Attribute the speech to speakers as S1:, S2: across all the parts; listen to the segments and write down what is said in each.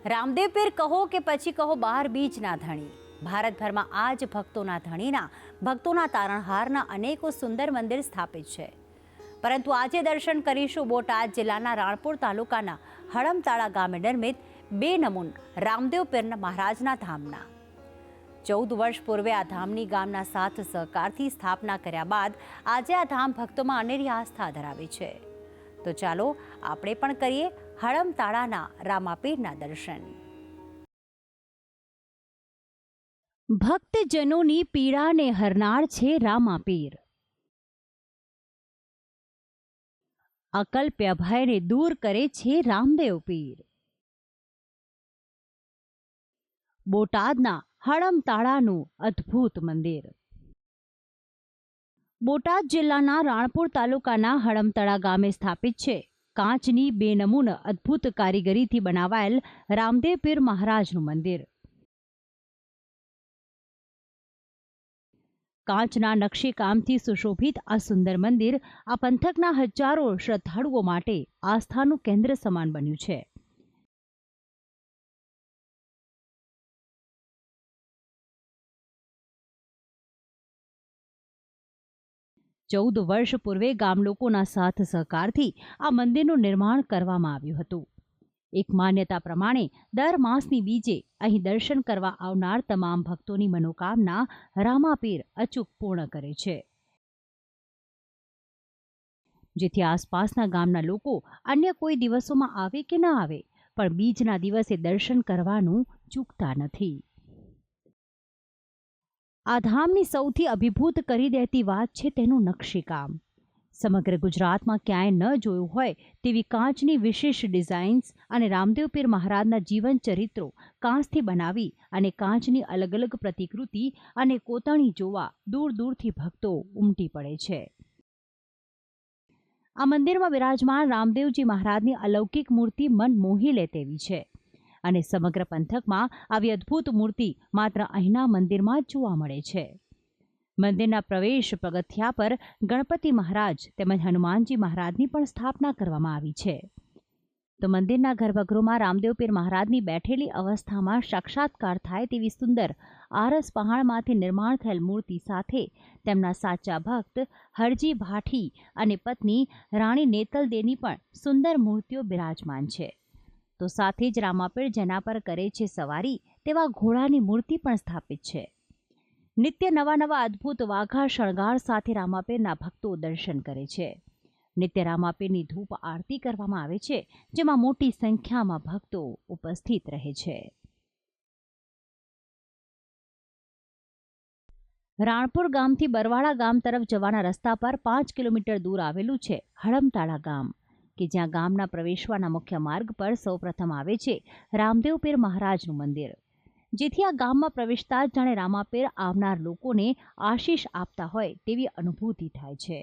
S1: રામદેવ પીર કહો કે પછી કહો 12 બીજના ધણી, ભારતભરમાં આજ ભક્તોના ધણીના, ભક્તોના તારણહારના અનેકો સુંદર મંદિર સ્થાપિત છે. પરંતુ આજે દર્શન કરીશું બોટાદ જિલ્લાના રાણપુર તાલુકાના હળમતાળા ગામે નિર્મિત બેનમૂન રામદેવ પીર મહારાજના ધામના. 14 વર્ષ પૂર્વે આ ધામની ગામના સાથ સહકારથી સ્થાપના કર્યા બાદ આજે આ ધામ ભક્તોમાં અનેરી આસ્થા ધરાવે છે. તો ચાલો આપણે પણ કરીએ હળમતાળાના રામાપીરના દર્શન. ભક્તજનોની પીડાને હરનાર છે રામાપીર. અકલ્પ્ય ભયને દૂર કરે છે રામદેવ પીર. બોટાદના હળમતાળાનું અદ્ભુત મંદિર. બોટાદ જિલ્લાના રાણપુર તાલુકાના હળમતાળા ગામે સ્થાપિત છે કાચની બેનમૂન અદ્ભુત કારીગરીથી બનાવાયેલ રામદેવ પીર મહારાજનું મંદિર. કાચના નકશીકામથી સુશોભિત આ સુંદર મંદિર આ પંથકના હજારો શ્રદ્ધાળુઓ માટે આસ્થાનું કેન્દ્ર સમાન બન્યું છે. ચૌદ વર્ષ પૂર્વે ગામ લોકોના સાથ સહકારથી આ મંદિરનું નિર્માણ કરવામાં આવ્યું હતું. એક માન્યતા પ્રમાણે દર માસની બીજે અહીં દર્શન કરવા આવનાર તમામ ભક્તોની મનોકામના રામાપીર અચૂક પૂર્ણ કરે છે. જેથી આસપાસના ગામના લોકો અન્ય કોઈ દિવસોમાં આવે કે ન આવે પણ બીજના દિવસે દર્શન કરવાનું ચૂકતા નથી. આ ધામની સૌથી અભિભૂત કરી દેતી વાત છે તેનું નકશીકામ. સમગ્ર ગુજરાતમાં ક્યાંય ન જોયું હોય તેવી કાચની વિશેષ ડિઝાઇન્સ અને રામદેવ પીર મહારાજના જીવન ચરિત્રો કાચથી બનાવી અને કાચની અલગ અલગ પ્રતિકૃતિ અને કોતરણી જોવા દૂર દૂરથી ભક્તો ઉમટી પડે છે. આ મંદિરમાં બિરાજમાન રામદેવજી મહારાજની અલૌકિક મૂર્તિ મન મોહી લે તેવી છે અને સમગ્ર પંથકમાં આવી અદ્ભુત મૂર્તિ માત્ર અહીંના મંદિરમાં જ જોવા મળે છે. મંદિરના પ્રવેશ પગથિયા પર ગણપતિ મહારાજ તેમજ હનુમાનજી મહારાજની પણ સ્થાપના કરવામાં આવી છે. તો મંદિરના ગર્ભગૃહમાં રામદેવ પીર મહારાજની બેઠેલી અવસ્થામાં સાક્ષાત્કાર થાય તેવી સુંદર આરસ પહાણમાંથી નિર્માણ થયેલ મૂર્તિ સાથે તેમના સાચા ભક્ત હરજી ભાઠી અને પત્ની રાણી નેતલદેની પણ સુંદર મૂર્તિઓ બિરાજમાન છે. તો સાથે જ રામાપીર જેના પર કરે છે સવારી તેવા ઘોડાની મૂર્તિ પણ સ્થાપિત છે. નિત્ય નવા અદ્ભુત વાઘા શણગાર સાથે રામાપીરના ભક્તો દર્શન કરે છે. નિત્ય રામાપીરની ધૂપ આરતી કરવામાં આવે છે, જેમાં મોટી સંખ્યામાં ભક્તો ઉપસ્થિત રહે છે. રાણપુર ગામથી બરવાળા ગામ તરફ જવાના રસ્તા પર 5 કિલોમીટર દૂર આવેલું છે હળમતાળા ગામ, કે જ્યાં ગામના પ્રવેશવાના મુખ્ય માર્ગ પર સૌપ્રથમ આવે છે રામદેવ પીર મહારાજનું મંદિર. જેથી આ ગામમાં પ્રવેશતા જ જાણે રામાપીર આવનાર લોકોને આશીષ આપતા હોય તેવી અનુભૂતિ થાય છે.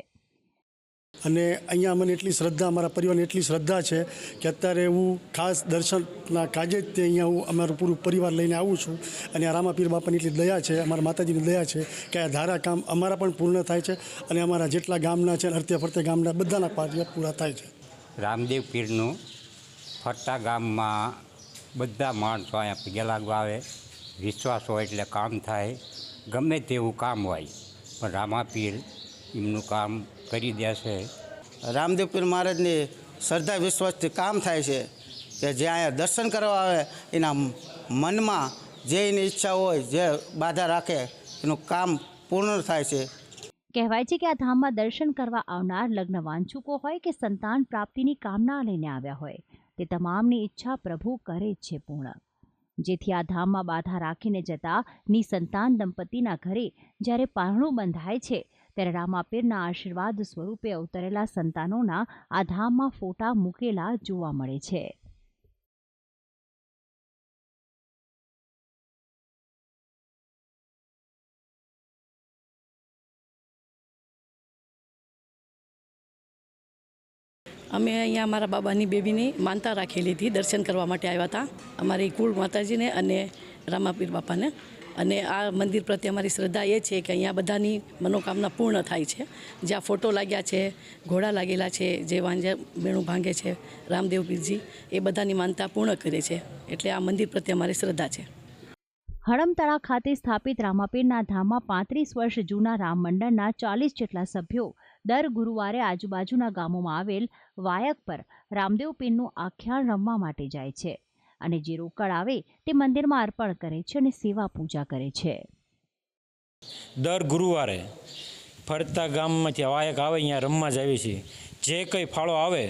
S2: અને અહીંયા મને એટલી શ્રદ્ધા, અમારા પરિવારને એટલી શ્રદ્ધા છે કે અત્યારે હું ખાસ દર્શનના કાજે જ અહીંયા હું અમારું પૂરું પરિવાર લઈને આવું છું. અને આ રામાપીર બાપાની એટલી દયા છે, અમારા માતાજીની દયા છે કે આ ધારા કામ અમારા પણ પૂર્ણ થાય છે અને અમારા જેટલા ગામના છે અર્થે ફરતે ગામના બધાના કાર્ય પૂરા થાય છે.
S3: રામદેવ પીરનું ફરતા ગામમાં બધા માણસો અહીંયા પગે લાગવા આવે. વિશ્વાસ હોય એટલે કામ થાય, ગમે તેવું કામ હોય પણ રામાપીર એમનું કામ કરી દેશે.
S4: રામદેવ પીર મહારાજની શ્રદ્ધા વિશ્વાસથી કામ થાય છે કે જે અહીંયા દર્શન કરવા આવે એના મનમાં જે એની ઈચ્છા હોય, જે બાધા રાખે એનું કામ પૂર્ણ થાય છે.
S1: કહેવાય છે કે આ ધામમાં દર્શન કરવા આવનાર લગ્ન વાંછુકો હોય કે સંતાન પ્રાપ્તિની કામના લઈને આવ્યા હોય તે તમામની ઈચ્છા પ્રભુ કરે જ છે પૂર્ણ. જેથી આ ધામમાં બાધા રાખીને જતા નિસંતાન દંપતીના ઘરે જ્યારે પારણું બંધાય છે ત્યારે રામાપીરના આશીર્વાદ સ્વરૂપે અવતરેલા સંતાનોના આ ધામમાં ફોટા મૂકેલા જોવા મળે છે.
S5: અમે અહીંયા અમારા બાબાની બેબીની માનતા રાખેલી હતી, દર્શન કરવા માટે આવ્યા હતા અમારી કુળ માતાજીને અને રામાપીર બાપાને. અને આ મંદિર પ્રત્યે અમારી શ્રદ્ધા એ છે કે અહીંયા બધાની મનોકામના પૂર્ણ થાય છે. જ્યાં ફોટો લાગ્યા છે, ઘોડા લાગેલા છે, જે વાંજા બેણું ભાંગે છે રામદેવ પીરજી, એ બધાની માનતા પૂર્ણ કરે છે. એટલે આ મંદિર પ્રત્યે અમારી શ્રદ્ધા છે.
S1: હડમતળા ખાતે સ્થાપિત રામાપીરના ધામમાં 35 વર્ષ જૂના રામ મંડળના 40 જેટલા સભ્યો દર ગુરુવારે આજુબાજુના ગામોમાં આવેલ વાયક પર રામદેવ પીરનું આખ્યાન રમવા માટે જાય છે અને જે રોકડ આવે તે મંદિરમાં અર્પણ કરે છે અને સેવા પૂજા કરે છે.
S6: દર ગુરુવારે ફરતા ગામમાંથી વાયક આવે અહીંયા રમવા જ આવીએ છીએ. જે કંઈ ફાળો આવે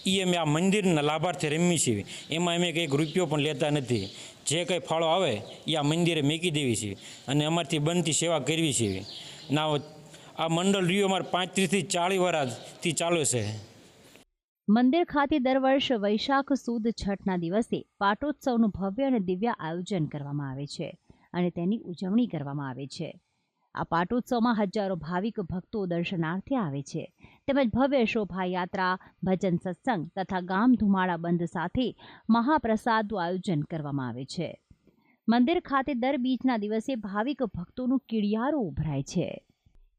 S6: એ અમે આ મંદિરના લાભાર્થે રમીએ છીએ. એમાં અમે કંઈક રૂપિયો પણ લેતા નથી. જે કંઈ ફાળો આવે એ આ મંદિરે મૂકી દેવી છીએ અને અમારથી બનતી સેવા કરવી છીએ. ના આ મંડળ રહ્યું અમારે 35 થી 40 વર્ષથી ચાલુ છે.
S1: મંદિર ખાતે દર વર્ષ વૈશાખ સુદ છઠના દિવસે પાટોત્સવનું ભવ્ય અને દિવ્ય આયોજન કરવામાં આવે છે અને તેની ઉજવણી કરવામાં આવે છે. આ પાટોત્સવમાં હજારો ભાવિક ભક્તો દર્શનાર્થે આવે છે તેમજ ભવ્ય શોભાયાત્રા, ભજન સત્સંગ તથા ગામ ધુમાડા બંધ સાથે મહાપ્રસાદનું આયોજન કરવામાં આવે છે. મંદિર ખાતે દર બીજના દિવસે ભાવિક ભક્તોનું કીડિયારો ઉભરાય છે.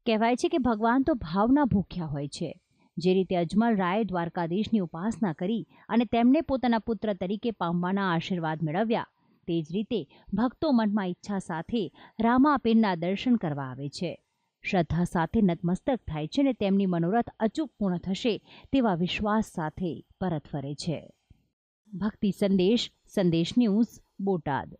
S1: કહેવાય છે કે ભગવાન તો ભાવના ભૂખ્યા હોય છે. જે રીતે અજમલ રાયે દ્વારકાધીશની ઉપાસના કરી અને તેમને પોતાના પુત્ર તરીકે પામવાના આશીર્વાદ મેળવ્યા, તે જ રીતે ભક્તો મનમાં ઈચ્છા સાથે રામાપીરના દર્શન કરવા આવે છે. શ્રદ્ધા સાથે નતમસ્તક થાય છે અને તેમની મનોરથ અચૂક પૂર્ણ થશે તેવા વિશ્વાસ સાથે પરત ફરે છે. ભક્તિ સંદેશ, સંદેશ ન્યૂઝ, બોટાદ.